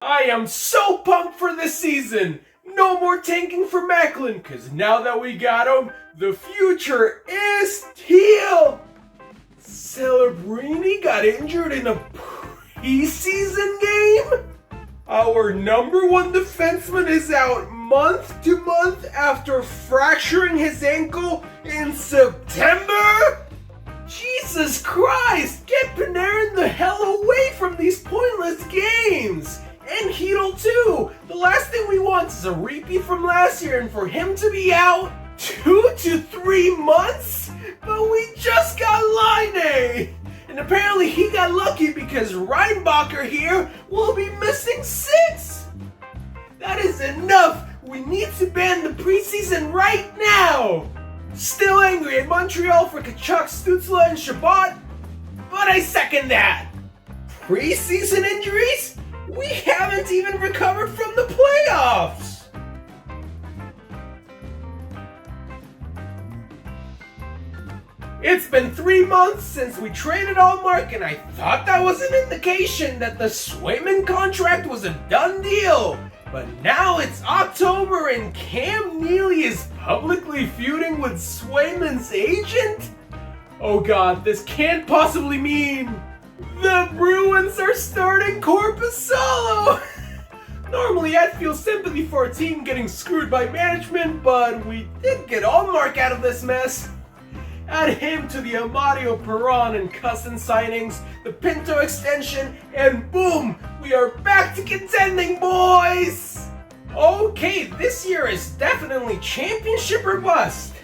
I am so pumped for this season! No more tanking for Macklin, cause now that we got him, the future is teal! Celebrini got injured in a preseason game? Our number one defenseman is out month to month after fracturing his ankle in September? Jesus Christ! Get Panarin the hell away from these pointless games! And Hedl too! The last thing we want is a repeat from last year and for him to be out 2 to 3 months? But we just got Laine! And apparently he got lucky because Reinbacher here will be missing 6! That is enough! We need to ban the preseason right now! Still angry at Montreal for Kachuk, Stützle, and Shabbat? But I second that! Preseason injuries? We haven't even recovered from the playoffs! It's been 3 months since we traded Allmark, and I thought that was an indication that the Swayman contract was a done deal. But now it's October and Cam Neely is publicly feuding with Swayman's agent? Oh god, this can't possibly mean the Bruins are starting Korpisalo! Normally I'd feel sympathy for a team getting screwed by management, but we did get Allmark out of this mess. Add him to the Amadio Perron and Cousin signings, the Pinto extension, and boom! We are back to contending, boys! Okay, this year is definitely championship or bust.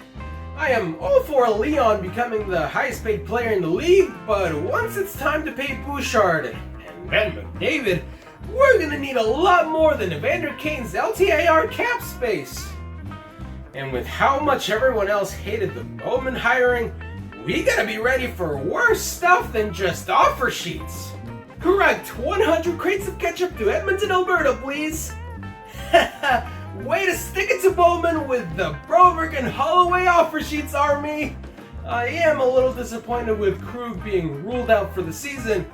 I am all for Leon becoming the highest paid player in the league, but once it's time to pay Bouchard and Ben McDavid, we're gonna need a lot more than Evander Kane's LTIR cap space. And with how much everyone else hated the Bowman hiring, we gotta be ready for worse stuff than just offer sheets. Correct, 100 crates of ketchup to Edmonton, Alberta, please. Way to stick it to Bowman with the Broberg and Holloway offer sheets, Army. I am a little disappointed with Krug being ruled out for the season.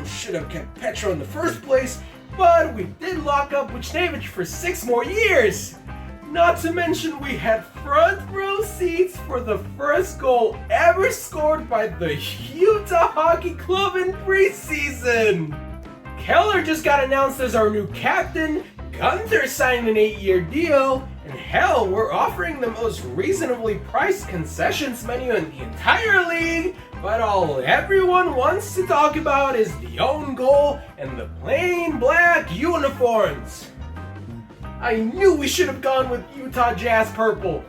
Should have kept Petro in the first place, but we did lock up Wojnarowicz for 6 more years. Not to mention we had front row seats for the first goal ever scored by the Utah Hockey Club in preseason. Keller just got announced as our new captain, Gunther signed an 8-year deal, and hell, we're offering the most reasonably priced concessions menu in the entire league, but all everyone wants to talk about is the own goal and the plain black uniforms. I knew we should have gone with Utah Jazz Purple.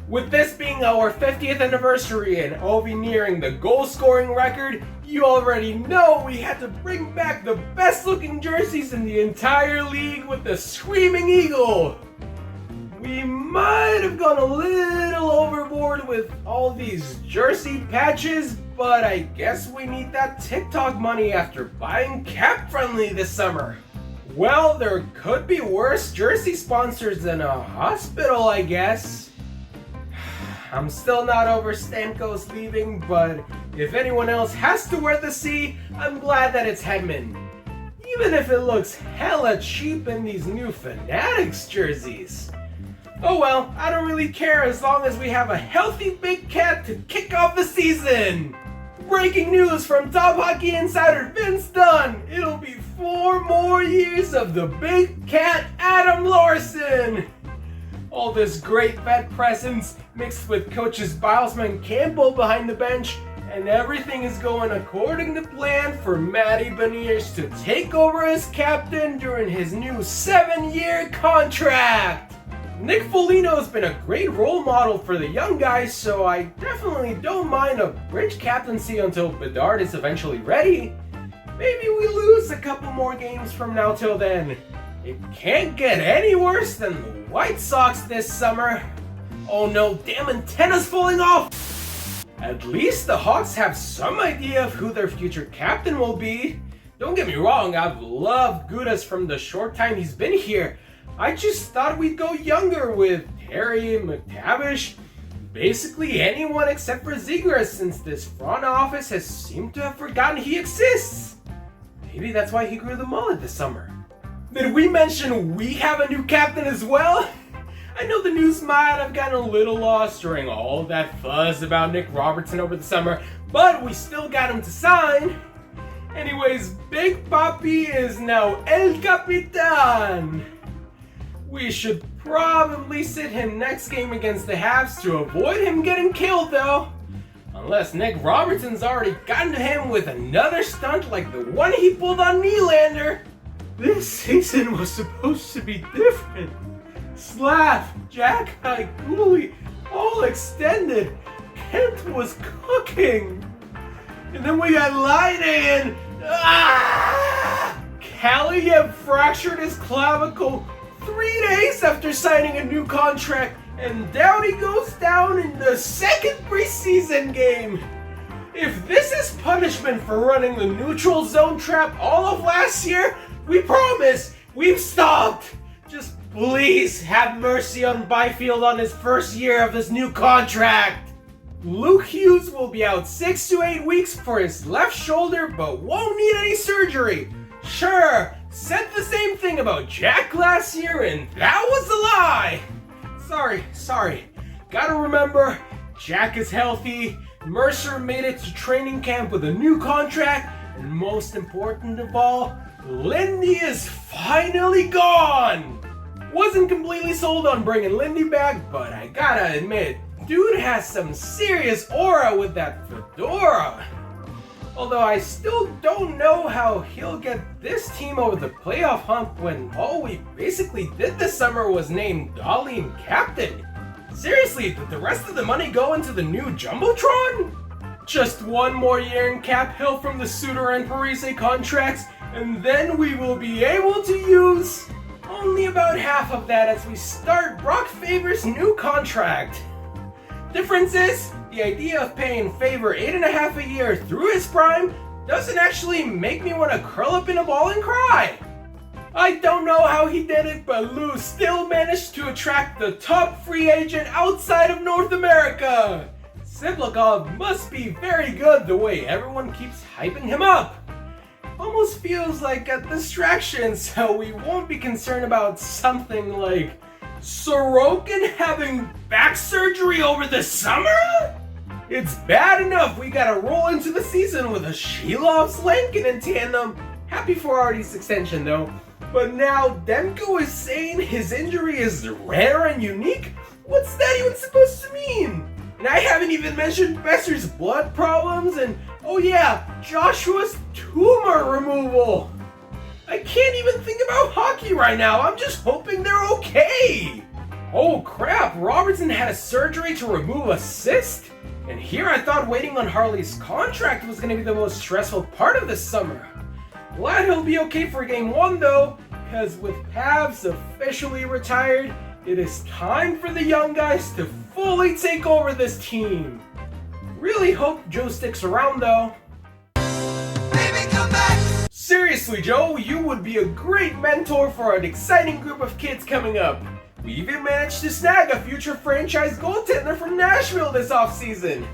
With this being our 50th anniversary and Ovi nearing the goal scoring record, you already know we had to bring back the best looking jerseys in the entire league with the Screaming Eagle. We might have gone a little overboard with all these jersey patches, but I guess we need that TikTok money after buying Cap Friendly this summer. Well, there could be worse jersey sponsors than a hospital, I guess. I'm still not over Stamkos leaving, but if anyone else has to wear the C, I'm glad that it's Hedman. Even if it looks hella cheap in these new Fanatics jerseys. Oh well, I don't really care as long as we have a healthy Big Cat to kick off the season! Breaking news from Top Hockey Insider Vince Dunn! It'll be 4 more years of the Big Cat Adam Larson! All this great vet presence mixed with coaches Bilesman Campbell behind the bench, and everything is going according to plan for Matty Beniers to take over as captain during his new 7-year contract! Nick Foligno's been a great role model for the young guys, so I definitely don't mind a bridge captaincy until Bedard is eventually ready. Maybe we lose a couple more games from now till then. It can't get any worse than the White Sox this summer. Oh no, damn antenna's falling off! At least the Hawks have some idea of who their future captain will be. Don't get me wrong, I've loved Gudas from the short time he's been here. I just thought we'd go younger with Terry, McTavish, basically anyone except for Zegras, since this front office has seemed to have forgotten he exists. Maybe that's why he grew the mullet this summer. Did we mention we have a new captain as well? I know the news might have gotten a little lost during all that fuzz about Nick Robertson over the summer, but we still got him to sign. Anyways, Big Papi is now El Capitan. We should probably sit him next game against the Habs to avoid him getting killed though. Unless Nick Robertson's already gotten to him with another stunt like the one he pulled on Nylander. This season was supposed to be different. Slav, Jack, Gooley, all extended. Kent was cooking. And then we got Laine and Kaliev fractured his clavicle 3 days after signing a new contract, and down he goes down in the second preseason game. If this is punishment for running the neutral zone trap all of last year, we promise we've stopped. Just please have mercy on Byfield on his first year of his new contract. Luke Hughes will be out 6 to 8 weeks for his left shoulder, but won't need any surgery. Sure, said the same thing about Jack last year, and that was a lie. Sorry. Gotta remember, Jack is healthy, Mercer made it to training camp with a new contract, and most important of all, Lindy is finally gone! Wasn't completely sold on bringing Lindy back, but I gotta admit, dude has some serious aura with that fedora. Although I still don't know how he'll get this team over the playoff hump when all we basically did this summer was name Dahlin captain. Seriously, did the rest of the money go into the new Jumbotron? Just one more year in cap hill from the Suter and Parise contracts, and then we will be able to use only about half of that as we start Brock Faber's new contract. Difference is, the idea of paying Faber $8.5 a year through his prime doesn't actually make me want to curl up in a ball and cry. I don't know how he did it, but Lou still managed to attract the top free agent outside of North America. Siblakov must be very good the way everyone keeps hyping him up. Almost feels like a distraction, so we won't be concerned about something like Sorokin having back surgery over the summer? It's bad enough we gotta roll into the season with a Shilov's Lankin in tandem. Happy for Artie's extension though. But now Demko is saying his injury is rare and unique? What's that even supposed to mean? And I haven't even mentioned Besser's blood problems and, oh yeah, Joshua's tumor removal. I can't even think about hockey right now. I'm just hoping they're okay. Oh crap, Robertson had a surgery to remove a cyst? And here I thought waiting on Harley's contract was going to be the most stressful part of this summer. Glad he'll be okay for game 1 though, because with Pavs officially retired, it is time for the young guys to fully take over this team. Really hope Joe sticks around though. Baby, come back! Seriously, Joe, you would be a great mentor for an exciting group of kids coming up. We even managed to snag a future franchise goaltender from Nashville this offseason.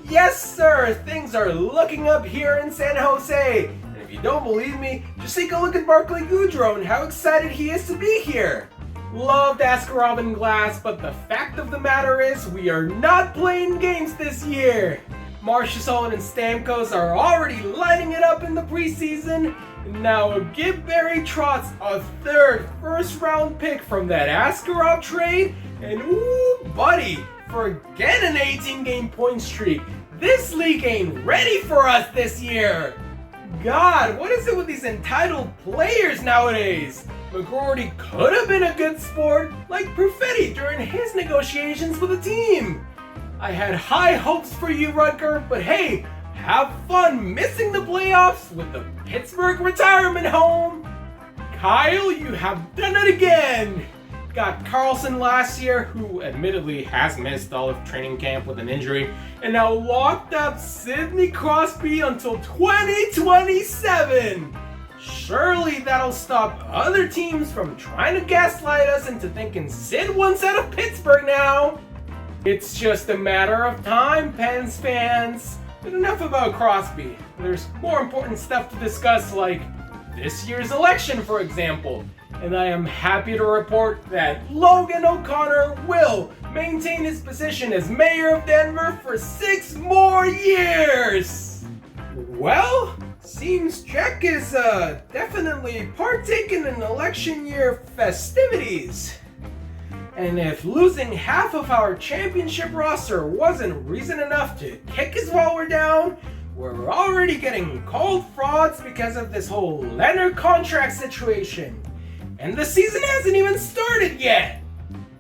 Yes, sir, things are looking up here in San Jose. And if you don't believe me, just take a look at Barclay Goodrow and how excited he is to be here. Loved Askarov and Glass, but the fact of the matter is we are not playing games this year. Marchessault and Stamkos are already lighting it up in the preseason. And now give Barry Trotz a third first-round pick from that Askarov trade. And ooh, buddy, forget an 18-game point streak. This league ain't ready for us this year. God, what is it with these entitled players nowadays? McGroarty could have been a good sport, like Perfetti during his negotiations with the team. I had high hopes for you, Rutger, but hey, have fun missing the playoffs with the Pittsburgh retirement home. Kyle, you have done it again. Got Carlson last year, who admittedly has missed all of training camp with an injury, and now locked up Sidney Crosby until 2027. Surely that'll stop other teams from trying to gaslight us into thinking Sid wants out of Pittsburgh now. It's just a matter of time, Pens fans. But enough about Crosby. There's more important stuff to discuss, like this year's election, for example. And I am happy to report that Logan O'Connor will maintain his position as mayor of Denver for 6 more years. Well, seems Jack is definitely partaking in election year festivities. And if losing half of our championship roster wasn't reason enough to kick us while we're down, we're already getting called frauds because of this whole Leonard contract situation. And the season hasn't even started yet.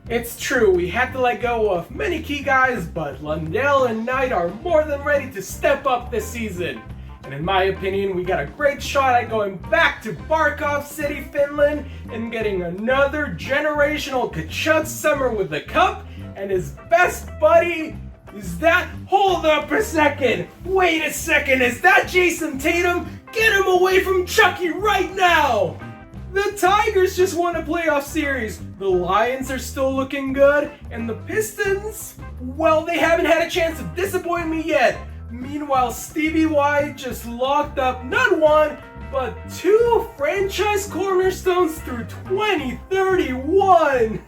It's true, we had to let go of many key guys, but Lundell and Knight are more than ready to step up this season. And in my opinion, we got a great shot at going back to Barkov City, Finland, and getting another generational Kachuk summer with the cup, and his best buddy, hold up a second, wait a second, is that Jason Tatum? Get him away from Chucky right now! The Tigers just won a playoff series, the Lions are still looking good, and the Pistons, well, they haven't had a chance to disappoint me yet. Meanwhile, Stevie Y just locked up not one, but 2 franchise cornerstones through 2031.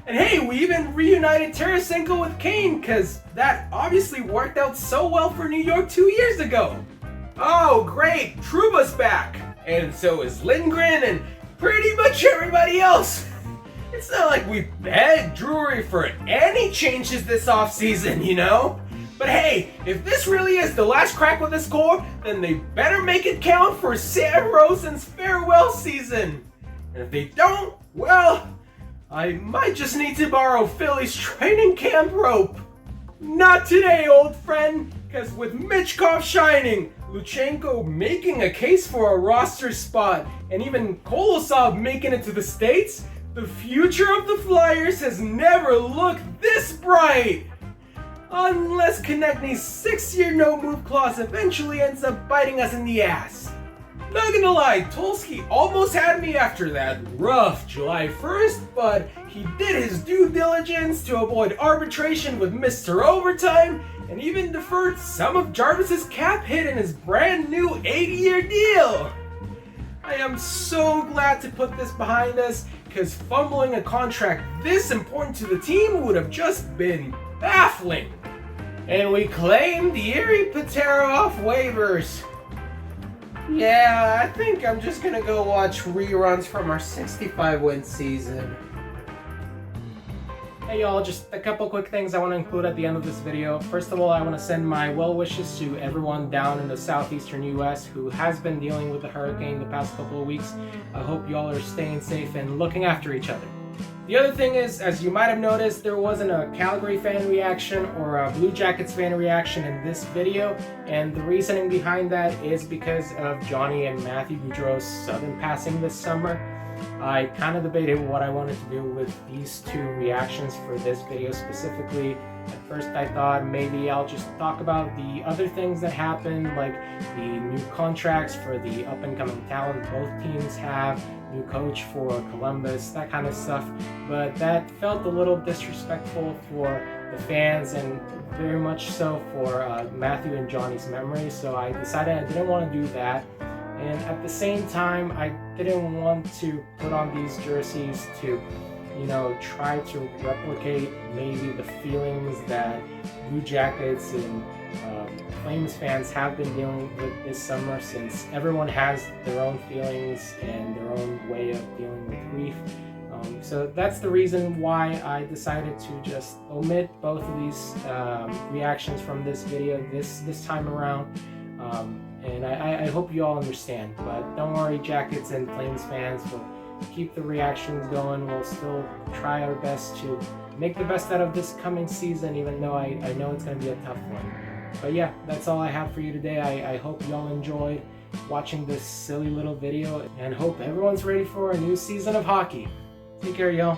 And hey, we even reunited Tarasenko with Kane, cause that obviously worked out so well for New York 2 years ago. Oh great, Trouba's back, and so is Lindgren and pretty much everybody else. It's not like we begged Drury for any changes this offseason, you know? But hey, if this really is the last crack with this core, then they better make it count for Sam Rosen's farewell season. And if they don't, well, I might just need to borrow Philly's training camp rope. Not today, old friend, because with Michkov shining, Luchenko making a case for a roster spot, and even Kolosov making it to the States, the future of the Flyers has never looked this bright. Unless Konechny's 6-year no-move clause eventually ends up biting us in the ass. Not gonna lie, Tulsky almost had me after that rough July 1st, but he did his due diligence to avoid arbitration with Mr. Overtime, and even deferred some of Jarvis's cap hit in his brand new 80-year deal. I am so glad to put this behind us, because fumbling a contract this important to the team would have just been baffling. And we claimed Yuri Patera off waivers. Yeah, I think I'm just gonna go watch reruns from our 65-win season. Hey y'all, just a couple quick things I want to include at the end of this video. First of all, I want to send my well wishes to everyone down in the southeastern US who has been dealing with the hurricane the past couple of weeks. I hope y'all are staying safe and looking after each other. The other thing is, as you might have noticed, there wasn't a Calgary fan reaction or a Blue Jackets fan reaction in this video, and the reasoning behind that is because of Johnny and Matthew Gaudreau's sudden passing this summer. I kind of debated what I wanted to do with these 2 reactions for this video specifically. At first I thought maybe I'll just talk about the other things that happened, like the new contracts for the up-and-coming talent both teams have, new coach for Columbus, that kind of stuff. But that felt a little disrespectful for the fans and very much so for Matthew and Johnny's memory, so I decided I didn't want to do that. And at the same time, I didn't want to put on these jerseys to, you know, try to replicate maybe the feelings that Blue Jackets and Flames fans have been dealing with this summer, since everyone has their own feelings and their own way of dealing with grief. So that's the reason why I decided to just omit both of these reactions from this video this time around. And I hope you all understand, but don't worry, Jackets and Flames fans, we'll keep the reactions going. We'll still try our best to make the best out of this coming season, even though I know it's going to be a tough one. But yeah, that's all I have for you today. I hope y'all enjoyed watching this silly little video, and hope everyone's ready for a new season of hockey. Take care, y'all.